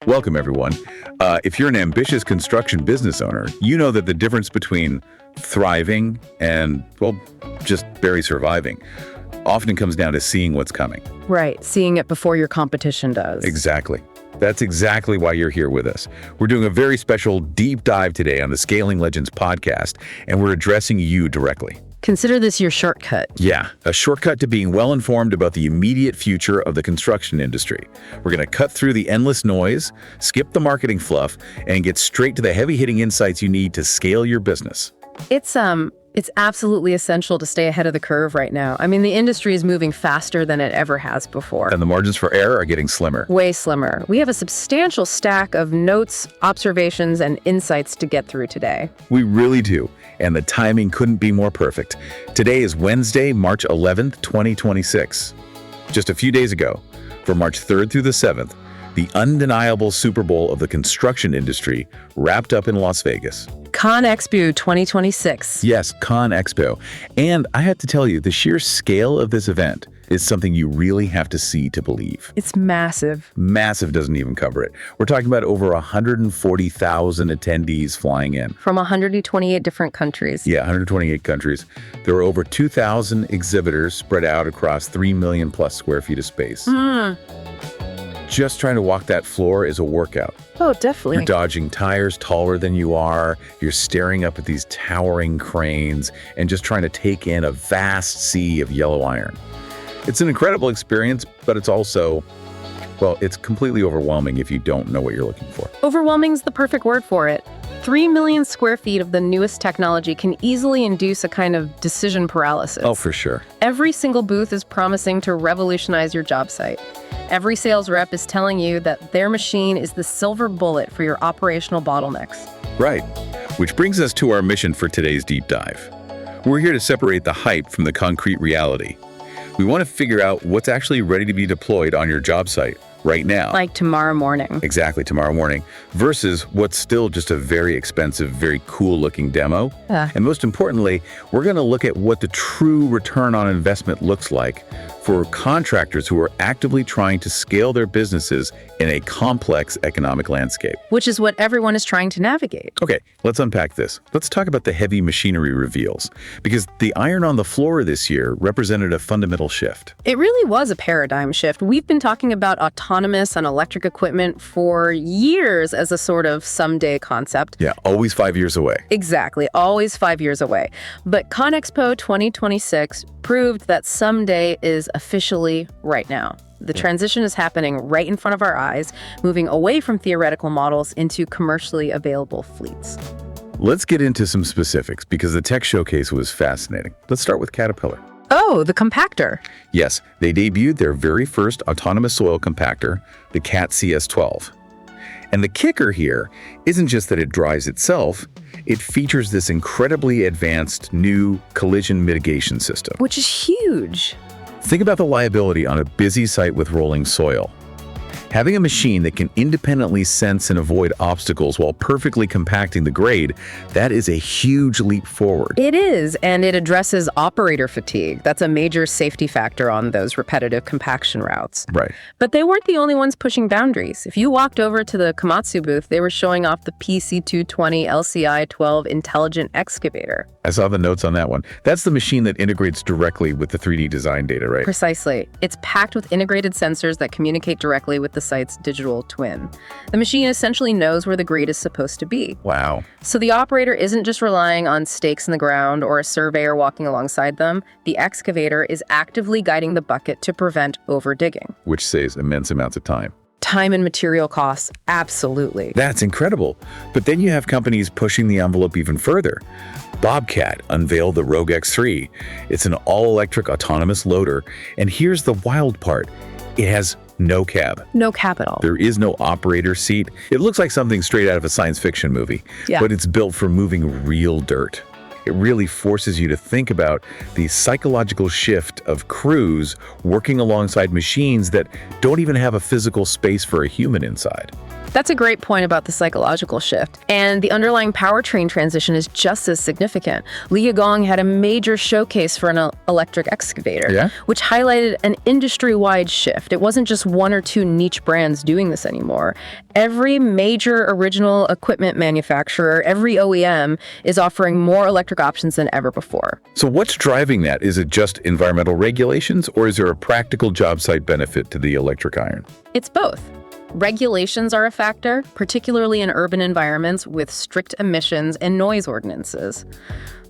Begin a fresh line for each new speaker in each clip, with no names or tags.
Welcome, everyone. If you're an ambitious construction business owner, you know that the difference between thriving and, well, just barely surviving often comes down to seeing what's coming.
Right, seeing it before your competition does.
Exactly. That's exactly why you're here with us. We're doing a very special deep dive today on the Scaling Legends podcast, and we're addressing you directly.
Consider this your shortcut.
Yeah, a shortcut to being well-informed about the immediate future of the construction industry. We're going to cut through the endless noise, skip the marketing fluff, and get straight to the heavy-hitting insights you need to scale your business.
It's absolutely essential to stay ahead of the curve right now. I mean, the industry is moving faster than it ever has before.
And the margins for error are getting slimmer.
Way slimmer. We have a substantial stack of notes, observations, and insights to get through today.
We really do. And the timing couldn't be more perfect. Today is Wednesday, March 11th, 2026. Just a few days ago, from March 3rd through the 7th, the undeniable Super Bowl of the construction industry wrapped up in Las Vegas.
CONEXPO 2026.
Yes, CONEXPO. And I have to tell you, the sheer scale of this event is something you really have to see to believe.
It's massive.
Massive doesn't even cover it. We're talking about over 140,000 attendees flying in.
From 128 different countries.
Yeah, 128 countries. There were over 2,000 exhibitors spread out across 3 million plus square feet of space. Just trying to walk that floor is a workout.
Oh, definitely.
You're dodging tires taller than you are. You're staring up at these towering cranes and just trying to take in a vast sea of yellow iron. It's an incredible experience, but it's also, well, it's completely overwhelming if you don't know what you're looking for.
Overwhelming's the perfect word for it. 3 million square feet of the newest technology can easily induce a kind of decision paralysis.
Oh, for sure.
Every single booth is promising to revolutionize your job site. Every sales rep is telling you that their machine is the silver bullet for your operational bottlenecks.
Right. Which brings us to our mission for today's deep dive. We're here to separate the hype from the concrete reality. We want to figure out what's actually ready to be deployed on your job site right now.
Like tomorrow morning.
Exactly, tomorrow morning, versus what's still just a very expensive, very cool-looking demo. And most importantly, we're going to look at what the true return on investment looks like for contractors who are actively trying to scale their businesses in a complex economic landscape.
Which is what everyone is trying to navigate.
Okay, let's unpack this. Let's talk about the heavy machinery reveals, because the iron on the floor this year represented a fundamental shift.
It really was a paradigm shift. We've been talking about autonomous and electric equipment for years as a sort of someday concept.
Yeah, always 5 years away.
Exactly, always 5 years away. But CONEXPO 2026 proved that someday is officially right now. The transition is happening right in front of our eyes, moving away from theoretical models into commercially available fleets.
Let's get into some specifics because the tech showcase was fascinating. Let's start with Caterpillar.
Oh, the compactor.
Yes, they debuted their very first autonomous soil compactor, the CAT CS12. And the kicker here isn't just that it drives itself, it features this incredibly advanced new collision mitigation system.
Which is huge.
Think about the liability on a busy site with rolling soil. Having a machine that can independently sense and avoid obstacles while perfectly compacting the grade, that is a huge leap forward.
It is, and it addresses operator fatigue. That's a major safety factor on those repetitive compaction routes.
Right.
But they weren't the only ones pushing boundaries. If you walked over to the Komatsu booth, they were showing off the PC220 LCI-12 intelligent excavator.
I saw the notes on that one. That's the machine that integrates directly with the 3D design data, right?
Precisely. It's packed with integrated sensors that communicate directly with the site's digital twin. The machine essentially knows where the grade is supposed to be.
Wow.
So the operator isn't just relying on stakes in the ground or a surveyor walking alongside them. The excavator is actively guiding the bucket to prevent over-digging.
Which saves immense amounts of time.
Time and material costs, absolutely.
That's incredible. But then you have companies pushing the envelope even further. Bobcat unveiled the Rogue X3. It's an all-electric autonomous loader. And here's the wild part. It has no cab.
No cab at all.
There is no operator seat. It looks like something straight out of a science fiction movie, but it's built for moving real dirt. It really forces you to think about the psychological shift of crews working alongside machines that don't even have a physical space for a human inside.
That's a great point about the psychological shift. And the underlying powertrain transition is just as significant. Li Gong had a major showcase for an electric excavator, which highlighted an industry-wide shift. It wasn't just one or two niche brands doing this anymore. Every major original equipment manufacturer, every OEM, is offering more electric options than ever before.
So what's driving that? Is it just environmental regulations, or is there a practical job site benefit to the electric iron?
It's both. Regulations are a factor, particularly in urban environments with strict emissions and noise ordinances.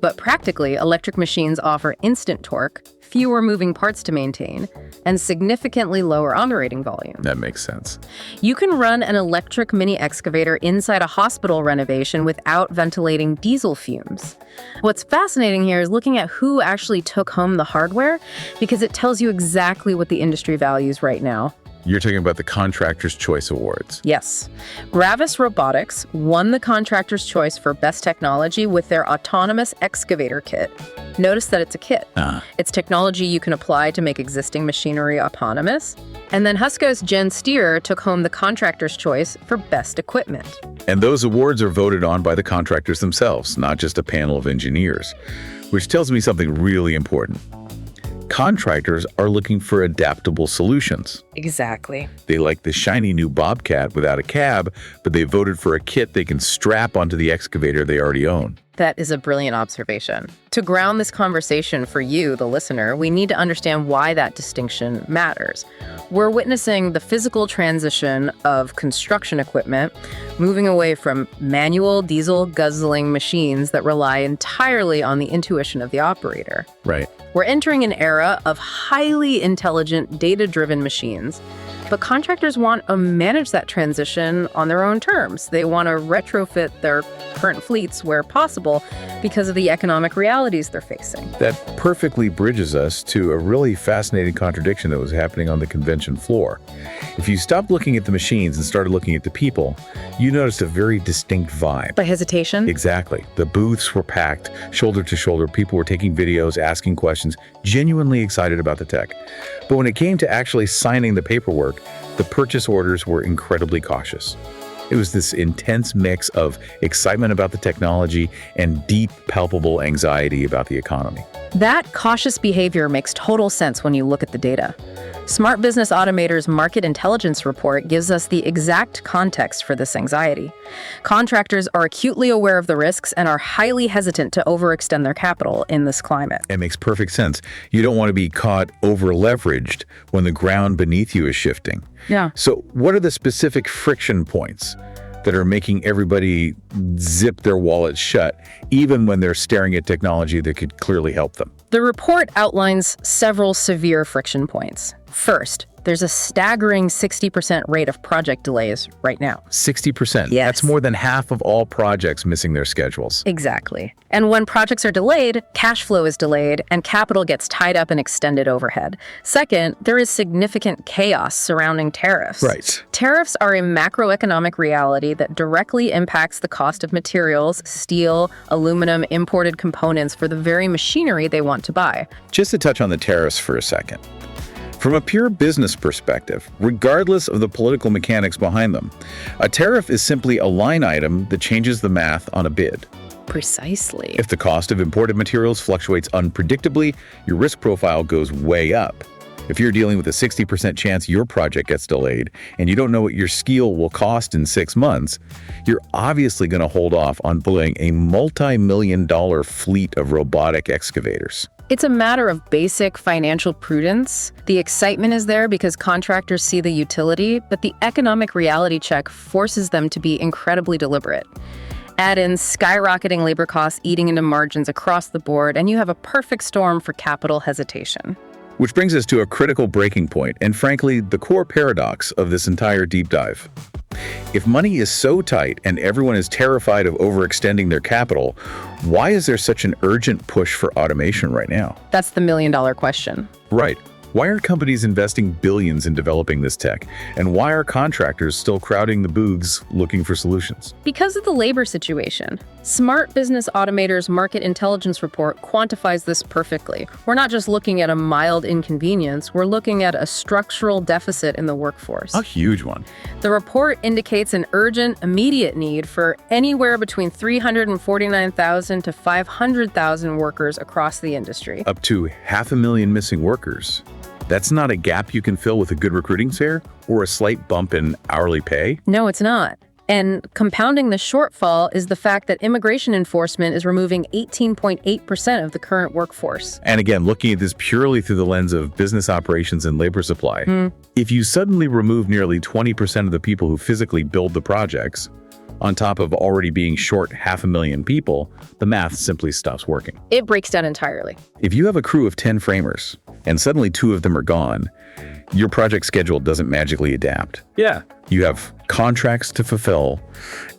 But practically, electric machines offer instant torque, fewer moving parts to maintain, and significantly lower operating volume.
That makes sense.
You can run an electric mini excavator inside a hospital renovation without ventilating diesel fumes. What's fascinating here is looking at who actually took home the hardware, because it tells you exactly what the industry values right now.
You're talking about the Contractor's Choice Awards.
Yes. Gravis Robotics won the Contractor's Choice for Best Technology with their autonomous excavator kit. Notice that it's a kit. It's technology you can apply to make existing machinery autonomous. And then Husco's Jen Steer took home the Contractor's Choice for Best Equipment.
And those awards are voted on by the contractors themselves, not just a panel of engineers, which tells me something really important. Contractors are looking for adaptable solutions.
Exactly.
They like the shiny new Bobcat without a cab, but they voted for a kit they can strap onto the excavator they already own.
That is a brilliant observation. To ground this conversation for you, the listener, we need to understand why that distinction matters. We're witnessing the physical transition of construction equipment, moving away from manual, diesel-guzzling machines that rely entirely on the intuition of the operator.
Right.
We're entering an era of highly intelligent, data-driven machines. But contractors want to manage that transition on their own terms. They want to retrofit their current fleets where possible because of the economic realities they're facing.
That perfectly bridges us to a really fascinating contradiction that was happening on the convention floor. If you stopped looking at the machines and started looking at the people, you noticed a very distinct vibe.
By hesitation?
Exactly. The booths were packed, shoulder to shoulder. People were taking videos, asking questions, genuinely excited about the tech. But when it came to actually signing the paperwork, the purchase orders were incredibly cautious. It was this intense mix of excitement about the technology and deep, palpable anxiety about the economy.
That cautious behavior makes total sense when you look at the data. Smart Business Automator's Market Intelligence Report gives us the exact context for this anxiety. Contractors are acutely aware of the risks and are highly hesitant to overextend their capital in this climate.
It makes perfect sense. You don't want to be caught over-leveraged when the ground beneath you is shifting.
Yeah.
So what are the specific friction points that are making everybody zip their wallets shut, even when they're staring at technology that could clearly help them?
The report outlines several severe friction points. First, there's a staggering 60% rate of project delays right now.
60%?
Yes.
That's more than half of all projects missing their schedules.
Exactly. And when projects are delayed, cash flow is delayed and capital gets tied up in extended overhead. Second, there is significant chaos surrounding tariffs.
Right.
Tariffs are a macroeconomic reality that directly impacts the cost of materials, steel, aluminum, imported components for the very machinery they want to buy.
Just to touch on the tariffs for a second. From a pure business perspective, regardless of the political mechanics behind them, a tariff is simply a line item that changes the math on a bid.
Precisely.
If the cost of imported materials fluctuates unpredictably, your risk profile goes way up. If you're dealing with a 60% chance your project gets delayed and you don't know what your steel will cost in 6 months, you're obviously going to hold off on buying a multi-million-dollar fleet of robotic excavators.
It's a matter of basic financial prudence. The excitement is there because contractors see the utility, but the economic reality check forces them to be incredibly deliberate. Add in skyrocketing labor costs eating into margins across the board, and you have a perfect storm for capital hesitation.
Which brings us to a critical breaking point, and frankly, the core paradox of this entire deep dive. If money is so tight and everyone is terrified of overextending their capital, why is there such an urgent push for automation right now?
That's the million-dollar question.
Right. Why are companies investing billions in developing this tech? And why are contractors still crowding the booths looking for solutions?
Because of the labor situation. Smart Business Automator's Market Intelligence Report quantifies this perfectly. We're not just looking at a mild inconvenience, we're looking at a structural deficit in the workforce.
A huge one.
The report indicates an urgent, immediate need for anywhere between 349,000 to 500,000 workers across the industry.
Up to 500,000 missing workers. That's not a gap you can fill with a good recruiting fair or a slight bump in hourly pay?
No, it's not. And compounding the shortfall is the fact that immigration enforcement is removing 18.8% of the current workforce.
And again, looking at this purely through the lens of business operations and labor supply, if you suddenly remove nearly 20% of the people who physically build the projects, on top of already being short 500,000 people, the math simply stops working.
It breaks down entirely.
If you have a crew of 10 framers, and suddenly 2 of them are gone, your project schedule doesn't magically adapt.
Yeah.
You have contracts to fulfill,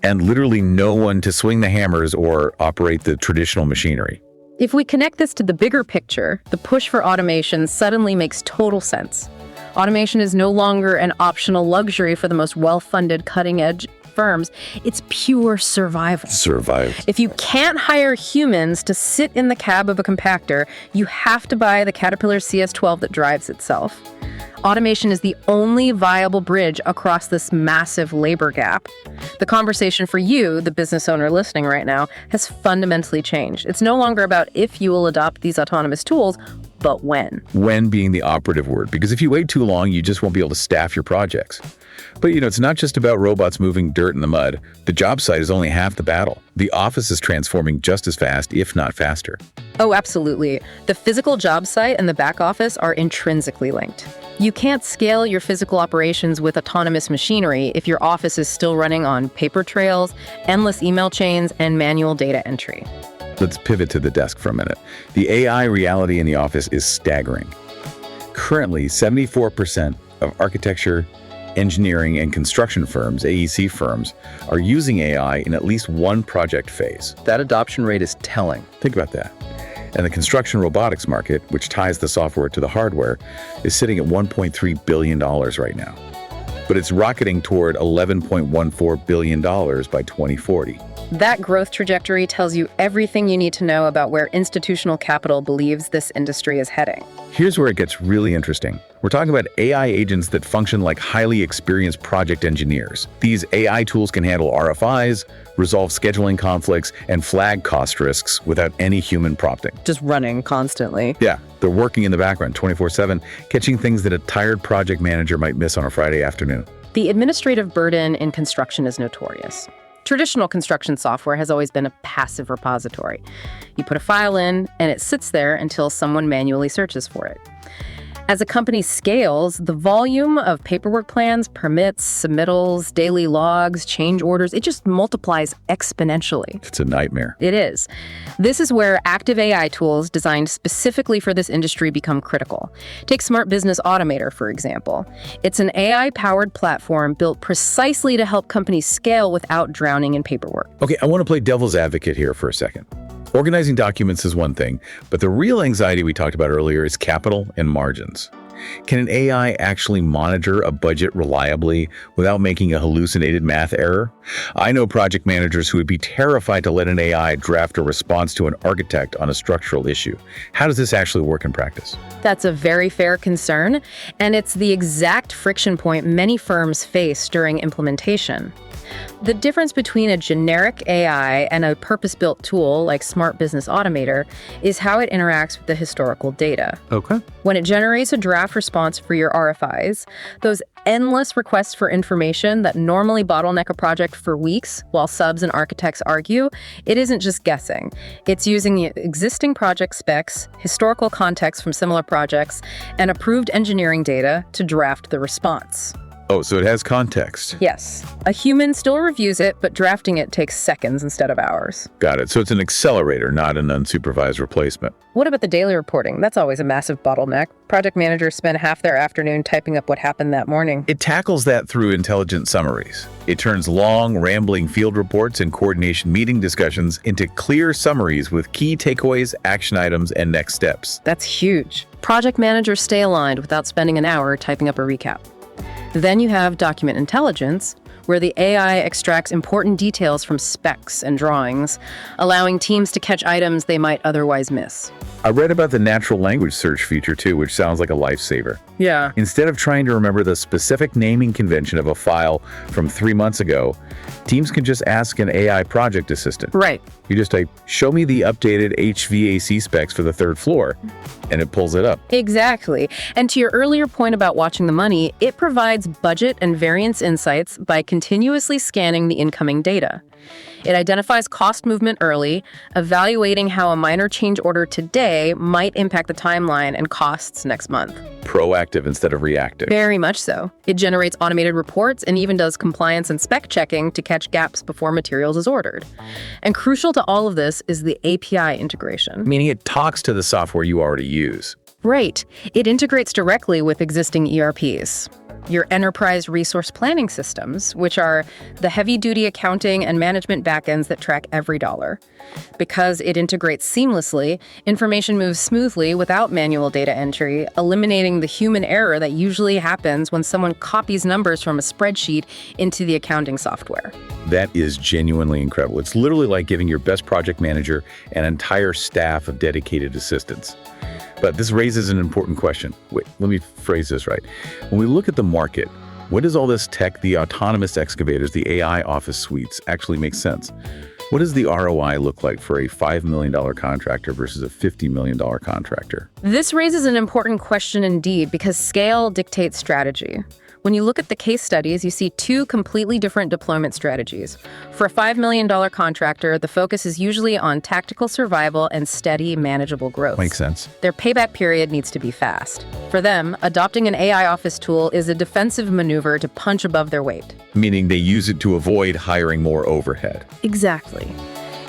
and literally no one to swing the hammers or operate the traditional machinery.
If we connect this to the bigger picture, the push for automation suddenly makes total sense. Automation is no longer an optional luxury for the most well-funded, cutting-edge firms. It's pure survival. If you can't hire humans to sit in the cab of a compactor, you have to buy the Caterpillar CS12 that drives itself. Automation is the only viable bridge across this massive labor gap. The conversation for you, the business owner listening right now, has fundamentally changed. It's no longer about if you will adopt these autonomous tools, but when.
When being the operative word, because if you wait too long, you just won't be able to staff your projects. But it's not just about robots moving dirt in the mud. The job site is only half the battle. The office is transforming just as fast, if not faster.
Oh, absolutely. The physical job site and the back office are intrinsically linked. You can't scale your physical operations with autonomous machinery if your office is still running on paper trails, endless email chains, and manual data entry.
Let's pivot to the desk for a minute. The AI reality in the office is staggering. Currently, 74% of architecture, engineering, and construction firms, AEC firms, are using AI in at least one project phase.
That adoption rate is telling.
Think about that. And the construction robotics market, which ties the software to the hardware, is sitting at $1.3 billion right now. But it's rocketing toward $11.14 billion by 2040.
That growth trajectory tells you everything you need to know about where institutional capital believes this industry is heading.
Here's where it gets really interesting. We're talking about AI agents that function like highly experienced project engineers. These AI tools can handle RFIs, resolve scheduling conflicts, and flag cost risks without any human prompting.
Just running constantly.
Yeah, they're working in the background 24/7, catching things that a tired project manager might miss on a Friday afternoon.
The administrative burden in construction is notorious. Traditional construction software has always been a passive repository. You put a file in, and it sits there until someone manually searches for it. As a company scales, the volume of paperwork plans, permits, submittals, daily logs, change orders, it just multiplies exponentially.
It's a nightmare.
It is. This is where active AI tools designed specifically for this industry become critical. Take Smart Business Automator, for example. It's an AI-powered platform built precisely to help companies scale without drowning in paperwork.
Okay, I want to play devil's advocate here for a second. Organizing documents is one thing, but the real anxiety we talked about earlier is capital and margins. Can an AI actually monitor a budget reliably without making a hallucinated math error? I know project managers who would be terrified to let an AI draft a response to an architect on a structural issue. How does this actually work in practice?
That's a very fair concern, and it's the exact friction point many firms face during implementation. The difference between a generic AI and a purpose-built tool like Smart Business Automator is how it interacts with the historical data.
Okay.
When it generates a draft response for your RFIs, those endless requests for information that normally bottleneck a project for weeks while subs and architects argue, it isn't just guessing. It's using the existing project specs, historical context from similar projects, and approved engineering data to draft the response.
Oh, so it has context.
Yes. A human still reviews it, but drafting it takes seconds instead of hours.
Got it. So it's an accelerator, not an unsupervised replacement.
What about the daily reporting? That's always a massive bottleneck. Project managers spend half their afternoon typing up what happened that morning.
It tackles that through intelligent summaries. It turns long, rambling field reports and coordination meeting discussions into clear summaries with key takeaways, action items, and next steps.
That's huge. Project managers stay aligned without spending an hour typing up a recap. Then you have document intelligence, where the AI extracts important details from specs and drawings, allowing teams to catch items they might otherwise miss.
I read about the natural language search feature too, which sounds like a lifesaver.
Yeah.
Instead of trying to remember the specific naming convention of a file from 3 months ago, teams can just ask an AI project assistant.
Right.
You just type, show me the updated HVAC specs for the 3rd floor, and it pulls it up.
Exactly. And to your earlier point about watching the money, it provides budget and variance insights by continuously scanning the incoming data. It identifies cost movement early, evaluating how a minor change order today might impact the timeline and costs next month.
Proactive instead of reactive.
Very much so. It generates automated reports and even does compliance and spec checking to catch gaps before materials is ordered. And crucial to all of this is the API integration.
Meaning it talks to the software you already use.
Right. It integrates directly with existing ERPs. Your enterprise resource planning systems, which are the heavy-duty accounting and management backends that track every dollar. Because it integrates seamlessly, information moves smoothly without manual data entry, eliminating the human error that usually happens when someone copies numbers from a spreadsheet into the accounting software.
That is genuinely incredible. It's literally like giving your best project manager an entire staff of dedicated assistants. But this raises an important question. Wait, let me phrase this right. When we look at the market, when does all this tech, the autonomous excavators, the AI office suites actually make sense? What does the ROI look like for a $5 million contractor versus a $50 million contractor?
This raises an important question indeed, because scale dictates strategy. When you look at the case studies, you see 2 completely different deployment strategies. For a $5 million contractor, the focus is usually on tactical survival and steady, manageable growth.
Makes sense.
Their payback period needs to be fast. For them, adopting an AI office tool is a defensive maneuver to punch above their weight.
Meaning they use it to avoid hiring more overhead.
Exactly.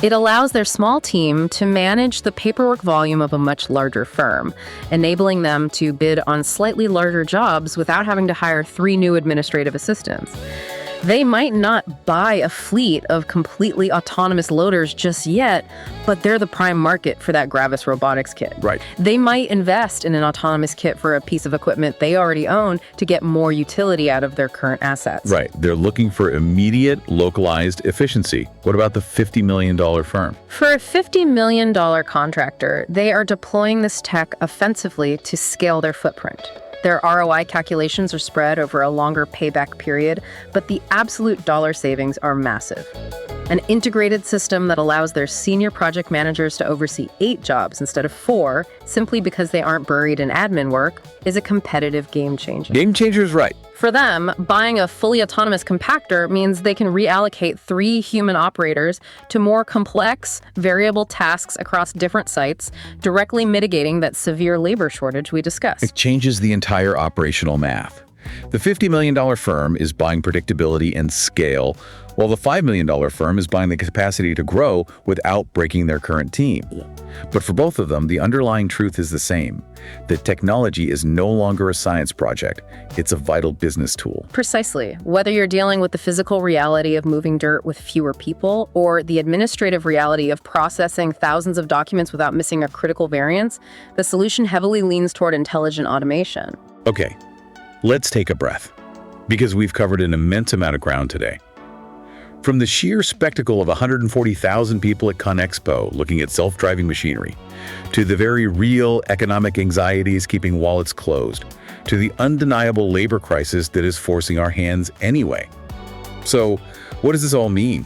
It allows their small team to manage the paperwork volume of a much larger firm, enabling them to bid on slightly larger jobs without having to hire 3 new administrative assistants. They might not buy a fleet of completely autonomous loaders just yet, but they're the prime market for that Gravis robotics kit.
Right.
They might invest in an autonomous kit for a piece of equipment they already own to get more utility out of their current assets.
Right. They're looking for immediate, localized efficiency. What about the $50 million firm?
For a $50 million contractor, they are deploying this tech offensively to scale their footprint. Their ROI calculations are spread over a longer payback period, but the absolute dollar savings are massive. An integrated system that allows their senior project managers to oversee 8 jobs instead of 4, simply because they aren't buried in admin work, is a competitive game changer.
Game changer is right.
For them, buying a fully autonomous compactor means they can reallocate 3 human operators to more complex, variable tasks across different sites, directly mitigating that severe labor shortage we discussed.
It changes the entire operational math. The $50 million firm is buying predictability and scale, while the $5 million firm is buying the capacity to grow without breaking their current team. But for both of them, the underlying truth is the same. The technology is no longer a science project. It's a vital business tool.
Precisely. Whether you're dealing with the physical reality of moving dirt with fewer people or the administrative reality of processing thousands of documents without missing a critical variance, the solution heavily leans toward intelligent automation.
Okay, let's take a breath, because we've covered an immense amount of ground today. From the sheer spectacle of 140,000 people at CONEXPO looking at self-driving machinery, to the very real economic anxieties keeping wallets closed, to the undeniable labor crisis that is forcing our hands anyway. So, what does this all mean?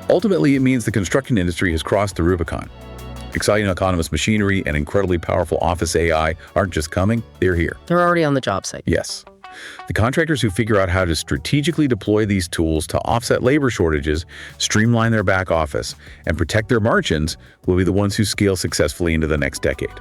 Ultimately, it means the construction industry has crossed the Rubicon. Exciting autonomous machinery and incredibly powerful office AI aren't just coming, they're here.
They're already on the job site.
Yes. The contractors who figure out how to strategically deploy these tools to offset labor shortages, streamline their back office, and protect their margins will be the ones who scale successfully into the next decade.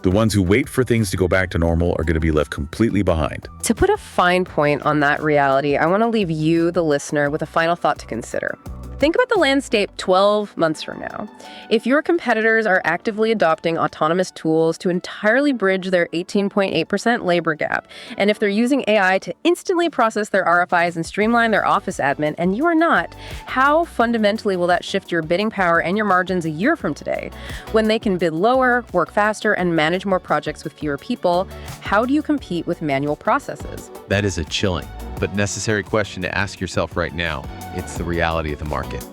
The ones who wait for things to go back to normal are going to be left completely behind.
To put a fine point on that reality, I want to leave you, the listener, with a final thought to consider. Think about the landscape 12 months from now. If your competitors are actively adopting autonomous tools to entirely bridge their 18.8% labor gap, and if they're using AI to instantly process their RFIs and streamline their office admin, and you are not, how fundamentally will that shift your bidding power and your margins a year from today? When they can bid lower, work faster, and manage more projects with fewer people, how do you compete with manual processes?
That is a chilling but necessary question to ask yourself right now. It's the reality of the market.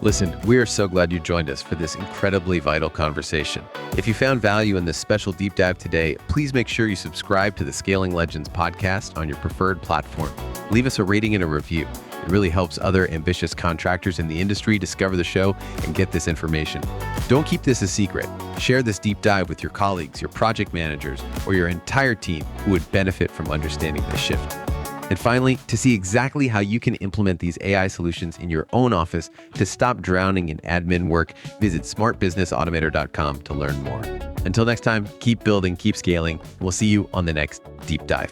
Listen, we are so glad you joined us for this incredibly vital conversation. If you found value in this special deep dive today, please make sure you subscribe to the Scaling Legends podcast on your preferred platform. Leave us a rating and a review. It really helps other ambitious contractors in the industry discover the show and get this information. Don't keep this a secret. Share this deep dive with your colleagues, your project managers, or your entire team who would benefit from understanding this shift. And finally, to see exactly how you can implement these AI solutions in your own office to stop drowning in admin work, visit smartbusinessautomator.com to learn more. Until next time, keep building, keep scaling. We'll see you on the next deep dive.